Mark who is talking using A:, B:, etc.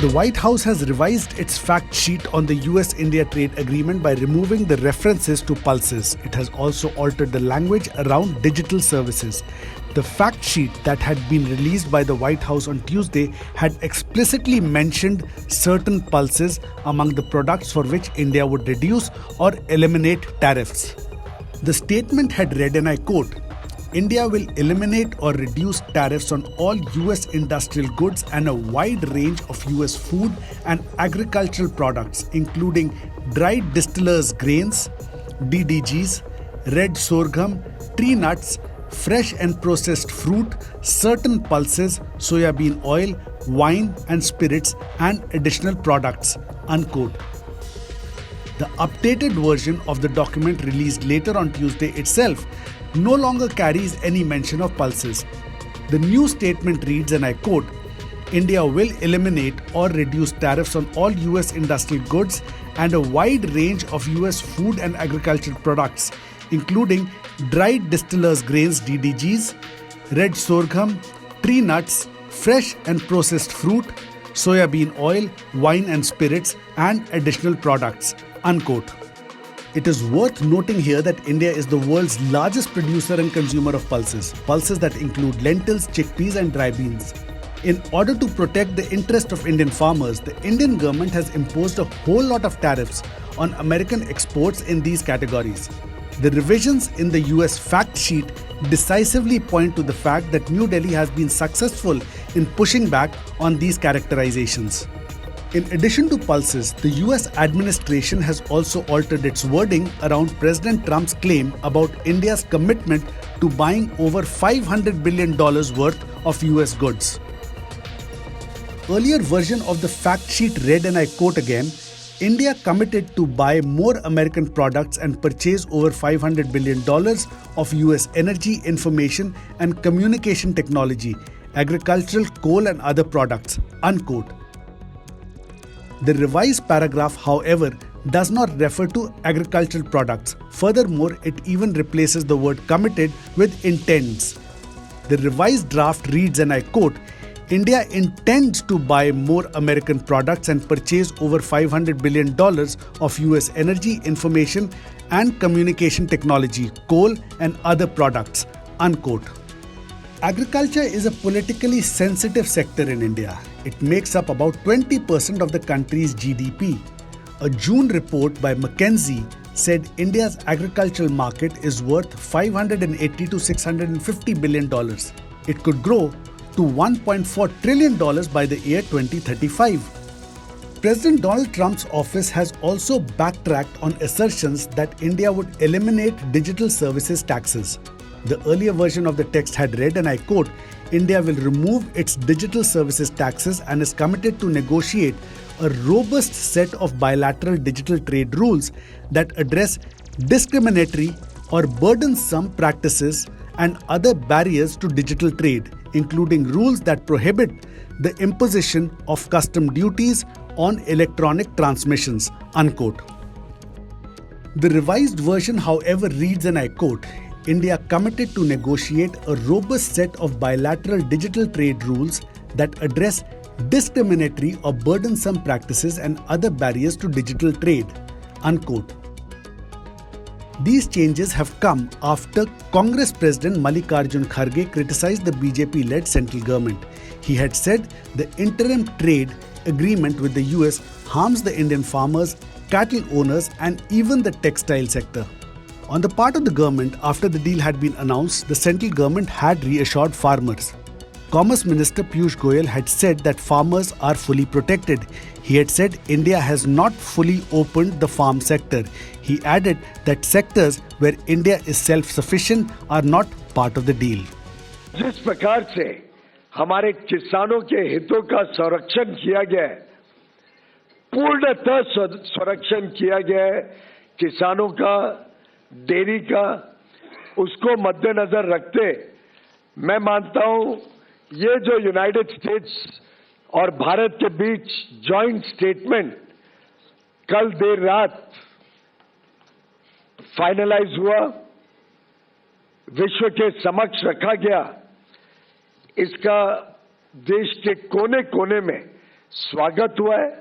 A: The White House has revised its fact sheet on the US-India trade agreement by removing the references to pulses. It has also altered the language around digital services. The fact sheet that had been released by the White House on Tuesday had explicitly mentioned certain pulses among the products for which India would reduce or eliminate tariffs. The statement had read, and I quote, "India will eliminate or reduce tariffs on all US industrial goods and a wide range of US food and agricultural products, including dried distillers grains, DDGs, red sorghum, tree nuts, fresh and processed fruit, certain pulses, soybean oil, wine and spirits, and additional products," unquote. The updated version of the document released later on Tuesday itself no longer carries any mention of pulses. The new statement reads, and I quote, "India will eliminate or reduce tariffs on all US industrial goods and a wide range of US food and agricultural products, including dried distillers grains DDGs, red sorghum, tree nuts, fresh and processed fruit, soybean oil, wine and spirits, and additional products," unquote. It is worth noting here that India is the world's largest producer and consumer of pulses that include lentils, chickpeas and dry beans. In order to protect the interest of Indian farmers, the Indian government has imposed a whole lot of tariffs on American exports in these categories. The revisions in the US fact sheet decisively point to the fact that New Delhi has been successful in pushing back on these characterizations. In addition to pulses, the US administration has also altered its wording around President Trump's claim about India's commitment to buying over $500 billion worth of US goods. Earlier version of the fact sheet read, and I quote again, "India committed to buy more American products and purchase over $500 billion of US energy, information and communication technology, agricultural, coal and other products," unquote. The revised paragraph, however, does not refer to agricultural products. Furthermore, it even replaces the word committed with intends. The revised draft reads, and I quote, "India intends to buy more American products and purchase over $500 billion of US energy, information and communication technology, coal and other products," unquote. Agriculture is a politically sensitive sector in India. It makes up about 20% of the country's GDP. A June report by McKinsey said India's agricultural market is worth $580 to $650 billion. It could grow to $1.4 trillion by the year 2035. President Donald Trump's office has also backtracked on assertions that India would eliminate digital services taxes. The earlier version of the text had read, and I quote, "India will remove its digital services taxes and is committed to negotiate a robust set of bilateral digital trade rules that address discriminatory or burdensome practices and other barriers to digital trade, including rules that prohibit the imposition of custom duties on electronic transmissions," unquote. The revised version, however, reads, and I quote, "India committed to negotiate a robust set of bilateral digital trade rules that address discriminatory or burdensome practices and other barriers to digital trade," unquote. These changes have come after Congress President Mallikarjun Kharge criticized the BJP-led central government. He had said the interim trade agreement with the US harms the Indian farmers, cattle owners, and even the textile sector. On the part of the government, after the deal had been announced, the central government had reassured farmers. Commerce Minister Piyush Goyal had said that farmers are fully protected. He had said India has not fully opened the farm sector. He added that sectors where India is self-sufficient are not part of the deal.
B: जिस प्रकार से हमारे किसानों के हितों का संरक्षण किया गया है, पूर्णतः संरक्षण किया गया है, किसानों का, डेयरी का, उसको मद्देनजर रखते मैं मानता हूं ये जो यूनाइटेड स्टेट्स और भारत के बीच जॉइंट स्टेटमेंट कल देर रात फाइनलाइज हुआ, विश्व के समक्ष रखा गया, इसका देश के कोने कोने में स्वागत हुआ है।